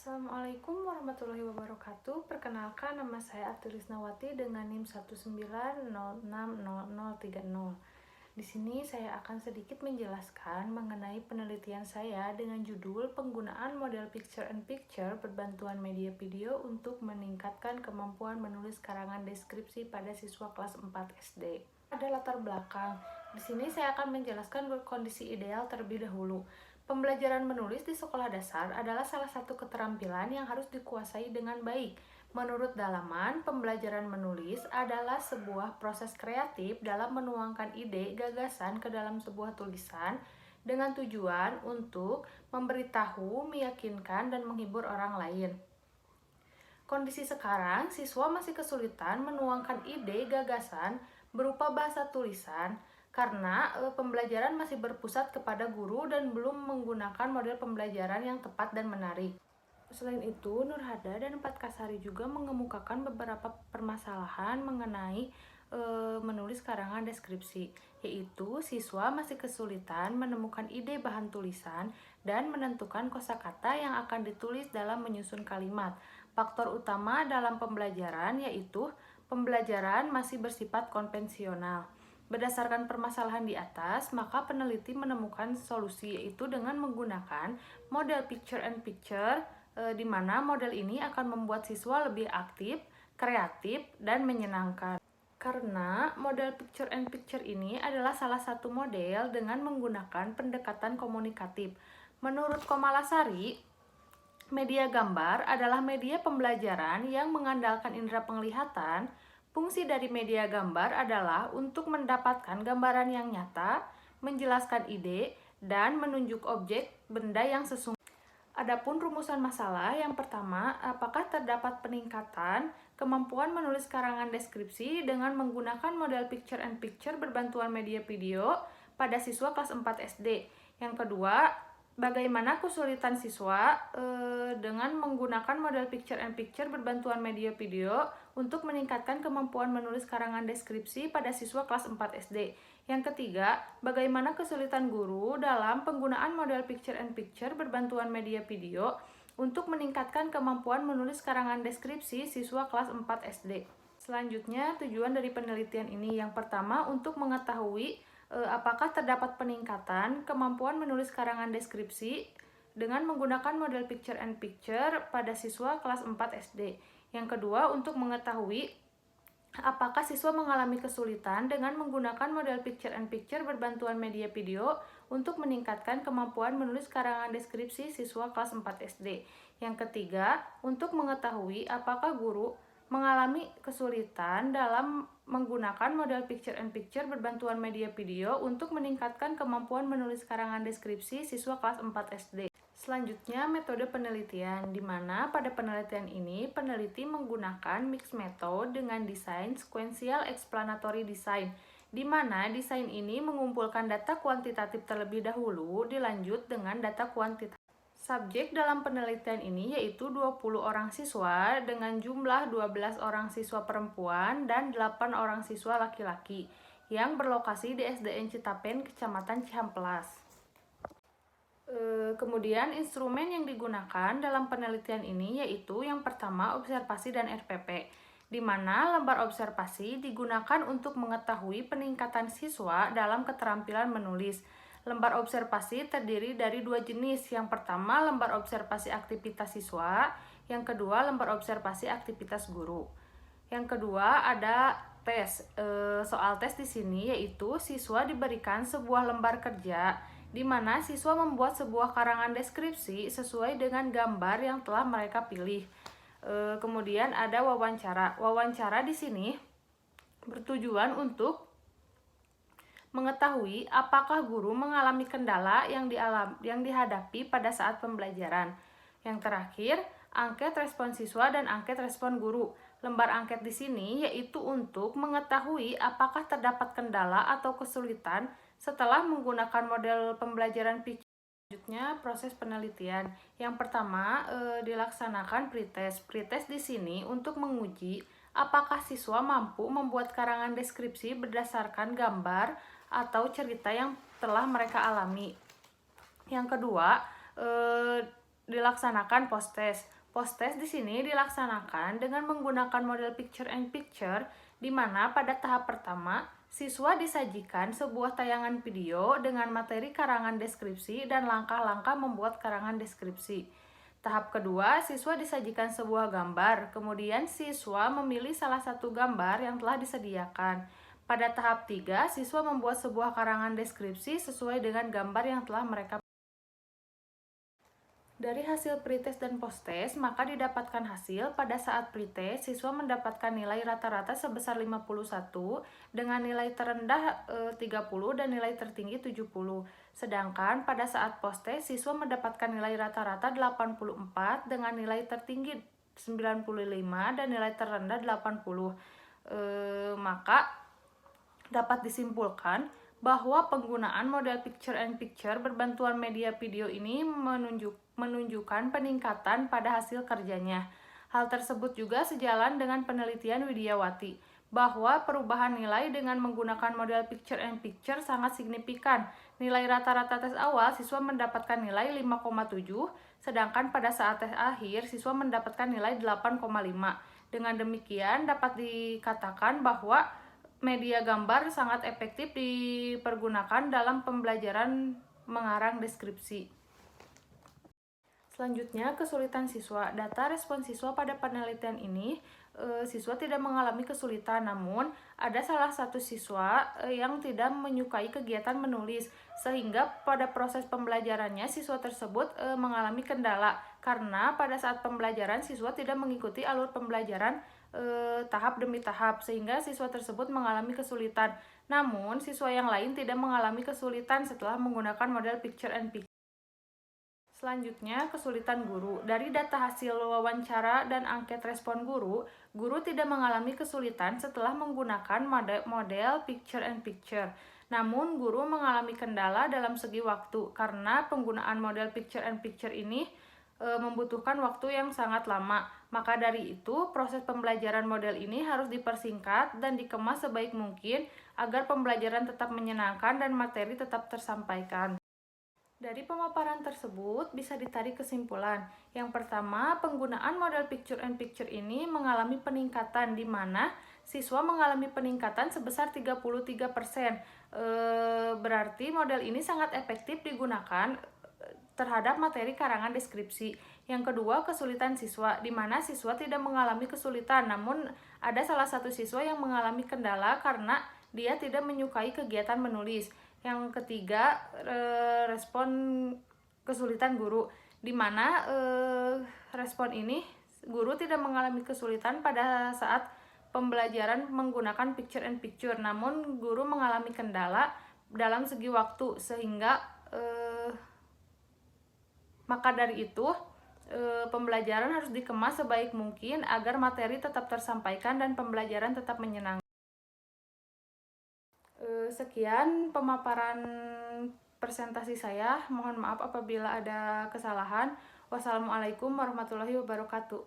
Assalamualaikum warahmatullahi wabarakatuh. Perkenalkan, nama saya Atulisnawati dengan NIM 1906030. Di sini saya akan sedikit menjelaskan mengenai penelitian saya dengan judul penggunaan model picture and picture berbantuan media video untuk meningkatkan kemampuan menulis karangan deskripsi pada siswa kelas 4 SD. Ada latar belakang. Di sini saya akan menjelaskan kondisi ideal terlebih dahulu. Pembelajaran menulis di sekolah dasar adalah salah satu keterampilan yang harus dikuasai dengan baik. Menurut Dalaman, pembelajaran menulis adalah sebuah proses kreatif dalam menuangkan ide, gagasan ke dalam sebuah tulisan dengan tujuan untuk memberitahu, meyakinkan, dan menghibur orang lain. Kondisi sekarang, siswa masih kesulitan menuangkan ide, gagasan berupa bahasa tulisan karena pembelajaran masih berpusat kepada guru dan belum menggunakan model pembelajaran yang tepat dan menarik. Selain itu, Nur Hada dan Empat Kasari juga mengemukakan beberapa permasalahan mengenai menulis karangan deskripsi, yaitu siswa masih kesulitan menemukan ide bahan tulisan dan menentukan kosakata yang akan ditulis dalam menyusun kalimat. Faktor utama dalam pembelajaran yaitu pembelajaran masih bersifat konvensional. Berdasarkan permasalahan di atas, maka peneliti menemukan solusi yaitu dengan menggunakan model picture and picture, di mana model ini akan membuat siswa lebih aktif, kreatif, dan menyenangkan. Karena model picture and picture ini adalah salah satu model dengan menggunakan pendekatan komunikatif. Menurut Komalasari, media gambar adalah media pembelajaran yang mengandalkan indera penglihatan. Fungsi dari media gambar adalah untuk mendapatkan gambaran yang nyata, menjelaskan ide, dan menunjuk objek benda yang sesungguhnya. Adapun rumusan masalah yang pertama, apakah terdapat peningkatan kemampuan menulis karangan deskripsi dengan menggunakan model picture and picture berbantuan media video pada siswa kelas 4 SD? Yang kedua, bagaimana kesulitan siswa dengan menggunakan model picture and picture berbantuan media video untuk meningkatkan kemampuan menulis karangan deskripsi pada siswa kelas 4 SD? Yang ketiga, bagaimana kesulitan guru dalam penggunaan model picture and picture berbantuan media video untuk meningkatkan kemampuan menulis karangan deskripsi siswa kelas 4 SD? Selanjutnya, tujuan dari penelitian ini yang pertama untuk mengetahui apakah terdapat peningkatan kemampuan menulis karangan deskripsi dengan menggunakan model picture and picture pada siswa kelas 4 SD. Yang kedua, untuk mengetahui apakah siswa mengalami kesulitan dengan menggunakan model picture and picture berbantuan media video untuk meningkatkan kemampuan menulis karangan deskripsi siswa kelas 4 SD. Yang ketiga, untuk mengetahui apakah guru mengalami kesulitan dalam menggunakan model picture and picture berbantuan media video untuk meningkatkan kemampuan menulis karangan deskripsi siswa kelas 4 SD. Selanjutnya, metode penelitian, di mana pada penelitian ini peneliti menggunakan mixed method dengan desain sequential explanatory design, di mana desain ini mengumpulkan data kuantitatif terlebih dahulu dilanjut dengan data kuantitatif. Subjek dalam penelitian ini yaitu 20 orang siswa dengan jumlah 12 orang siswa perempuan dan 8 orang siswa laki-laki yang berlokasi di SDN Citapen, Kecamatan Cihamplas. Kemudian instrumen yang digunakan dalam penelitian ini yaitu yang pertama observasi dan RPP, di mana lembar observasi digunakan untuk mengetahui peningkatan siswa dalam keterampilan menulis. Lembar observasi terdiri dari dua jenis. Yang pertama, lembar observasi aktivitas siswa. Yang kedua, lembar observasi aktivitas guru. Yang kedua, ada tes. Soal tes di sini yaitu siswa diberikan sebuah lembar kerja di mana siswa membuat sebuah karangan deskripsi sesuai dengan gambar yang telah mereka pilih. Kemudian ada wawancara. Wawancara di sini bertujuan untuk mengetahui apakah guru mengalami kendala yang dihadapi pada saat pembelajaran. Yang terakhir, angket respon siswa dan angket respon guru. Lembar angket di sini yaitu untuk mengetahui apakah terdapat kendala atau kesulitan setelah menggunakan model pembelajaran picture. Selanjutnya, proses penelitian. Yang pertama, dilaksanakan pretest. Pretest di sini untuk menguji apakah siswa mampu membuat karangan deskripsi berdasarkan gambar atau cerita yang telah mereka alami. Yang kedua, dilaksanakan post-test. Post-test di sini dilaksanakan dengan menggunakan model picture and picture, di mana pada tahap pertama, siswa disajikan sebuah tayangan video dengan materi karangan deskripsi dan langkah-langkah membuat karangan deskripsi. Tahap kedua, siswa disajikan sebuah gambar, kemudian siswa memilih salah satu gambar yang telah disediakan. Pada tahap 3, siswa membuat sebuah karangan deskripsi sesuai dengan gambar yang telah mereka. Dari hasil pretest dan posttest, maka didapatkan hasil pada saat pretest, siswa mendapatkan nilai rata-rata sebesar 51, dengan nilai terendah 30 dan nilai tertinggi 70. Sedangkan pada saat posttest, siswa mendapatkan nilai rata-rata 84 dengan nilai tertinggi 95 dan nilai terendah 80. Maka dapat disimpulkan bahwa penggunaan model picture and picture berbantuan media video ini menunjukkan peningkatan pada hasil kerjanya. Hal tersebut juga sejalan dengan penelitian Widiawati, bahwa perubahan nilai dengan menggunakan model picture and picture sangat signifikan. Nilai rata-rata tes awal siswa mendapatkan nilai 5,7, sedangkan pada saat tes akhir siswa mendapatkan nilai 8,5. Dengan demikian dapat dikatakan bahwa media gambar sangat efektif dipergunakan dalam pembelajaran mengarang deskripsi. Selanjutnya, kesulitan siswa. Data respon siswa pada penelitian ini, siswa tidak mengalami kesulitan, namun ada salah satu siswa yang tidak menyukai kegiatan menulis, sehingga pada proses pembelajarannya siswa tersebut mengalami kendala, karena pada saat pembelajaran siswa tidak mengikuti alur pembelajaran tahap demi tahap, sehingga siswa tersebut mengalami kesulitan. Namun, siswa yang lain tidak mengalami kesulitan setelah menggunakan model picture and picture. Selanjutnya, kesulitan guru. Dari data hasil wawancara dan angket respon guru, guru tidak mengalami kesulitan setelah menggunakan model picture and picture. Namun, guru mengalami kendala dalam segi waktu karena penggunaan model picture and picture ini membutuhkan waktu yang sangat lama. Maka dari itu, proses pembelajaran model ini harus dipersingkat dan dikemas sebaik mungkin agar pembelajaran tetap menyenangkan dan materi tetap tersampaikan. Dari pemaparan tersebut bisa ditarik kesimpulan. Yang pertama, penggunaan model picture and picture ini mengalami peningkatan, di mana siswa mengalami peningkatan sebesar 33%. Berarti model ini sangat efektif digunakan terhadap materi karangan deskripsi. Yang kedua, kesulitan siswa, di mana siswa tidak mengalami kesulitan, namun ada salah satu siswa yang mengalami kendala karena dia tidak menyukai kegiatan menulis. Yang ketiga, respon kesulitan guru, di mana respon ini guru tidak mengalami kesulitan pada saat pembelajaran menggunakan picture and picture, namun guru mengalami kendala dalam segi waktu, sehingga maka dari itu, pembelajaran harus dikemas sebaik mungkin agar materi tetap tersampaikan dan pembelajaran tetap menyenangkan. Sekian pemaparan presentasi saya. Mohon maaf apabila ada kesalahan. Wassalamualaikum warahmatullahi wabarakatuh.